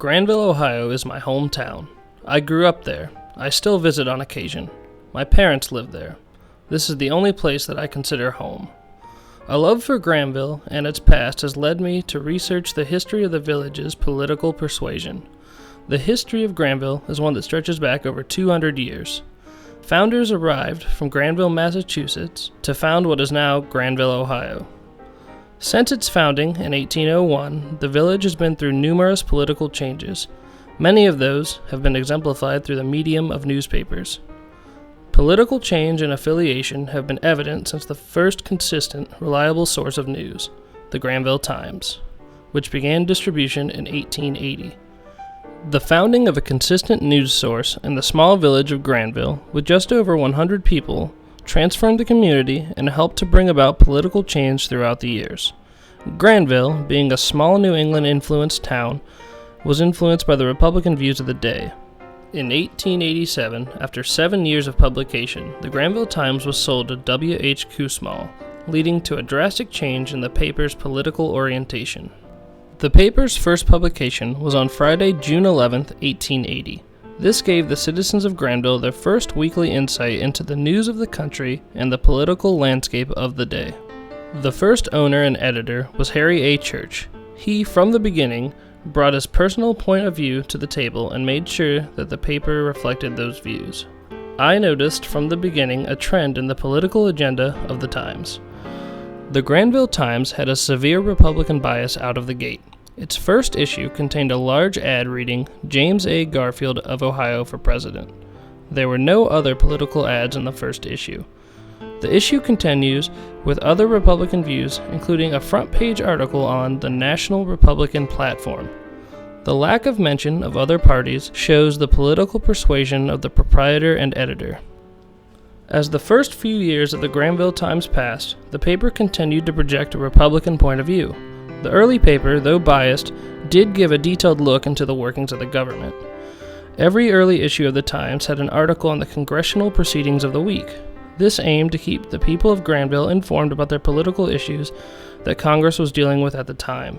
Granville, Ohio is my hometown. I grew up there. I still visit on occasion. My parents live there. This is the only place that I consider home. A love for Granville and its past has led me to research the history of the village's political persuasion. The history of Granville is one that stretches back over 200 years. Founders arrived from Granville, Massachusetts, to found what is now Granville, Ohio. Since its founding in 1801, the village has been through numerous political changes. Many of those have been exemplified through the medium of newspapers. Political change and affiliation have been evident since the first consistent, reliable source of news, the Granville Times, which began distribution in 1880. The founding of a consistent news source in the small village of Granville, with just over 100 people, transformed the community and helped to bring about political change throughout the years. Granville, being a small New England-influenced town, was influenced by the Republican views of the day. In 1887, after 7 years of publication, the Granville Times was sold to W.H. Kussmaul, leading to a drastic change in the paper's political orientation. The paper's first publication was on Friday, June 11, 1880. This gave the citizens of Granville their first weekly insight into the news of the country and the political landscape of the day. The first owner and editor was Harry A. Church. He, from the beginning, brought his personal point of view to the table and made sure that the paper reflected those views. I noticed from the beginning a trend in the political agenda of the Times. The Granville Times had a severe Republican bias out of the gate. Its first issue contained a large ad reading, "James A. Garfield of Ohio for President." There were no other political ads in the first issue. The issue continues with other Republican views, including a front-page article on the National Republican Platform. The lack of mention of other parties shows the political persuasion of the proprietor and editor. As the first few years of the Granville Times passed, the paper continued to project a Republican point of view. The early paper, though biased, did give a detailed look into the workings of the government. Every early issue of the Times had an article on the congressional proceedings of the week. This aimed to keep the people of Granville informed about their political issues that Congress was dealing with at the time.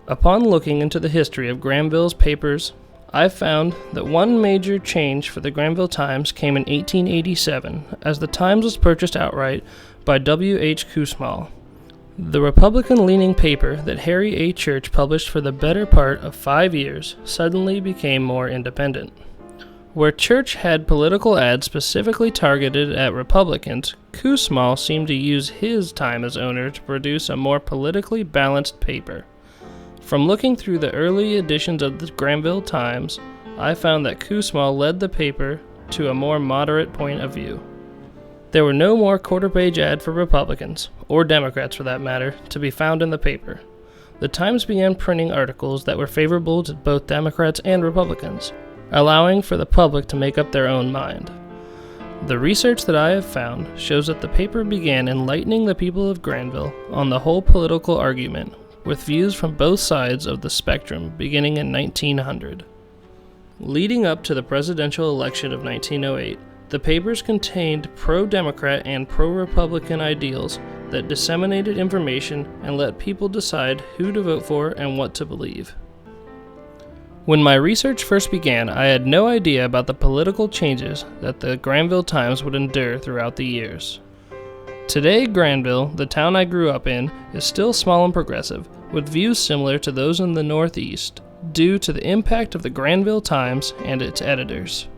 Upon looking into the history of Granville's papers, I found that one major change for the Granville Times came in 1887, as the Times was purchased outright by W.H. Kussmaul. The Republican-leaning paper that Harry A. Church published for the better part of 5 years suddenly became more independent. Where Church had political ads specifically targeted at Republicans, Kussmaul seemed to use his time as owner to produce a more politically balanced paper. From looking through the early editions of the Granville Times, I found that Kussmaul led the paper to a more moderate point of view. There were no more quarter-page ads for Republicans, or Democrats for that matter, to be found in the paper. The Times began printing articles that were favorable to both Democrats and Republicans, allowing for the public to make up their own mind. The research that I have found shows that the paper began enlightening the people of Granville on the whole political argument, with views from both sides of the spectrum beginning in 1900. Leading up to the presidential election of 1908, the papers contained pro-Democrat and pro-Republican ideals that disseminated information and let people decide who to vote for and what to believe. When my research first began, I had no idea about the political changes that the Granville Times would endure throughout the years. Today, Granville, the town I grew up in, is still small and progressive, with views similar to those in the Northeast, due to the impact of the Granville Times and its editors.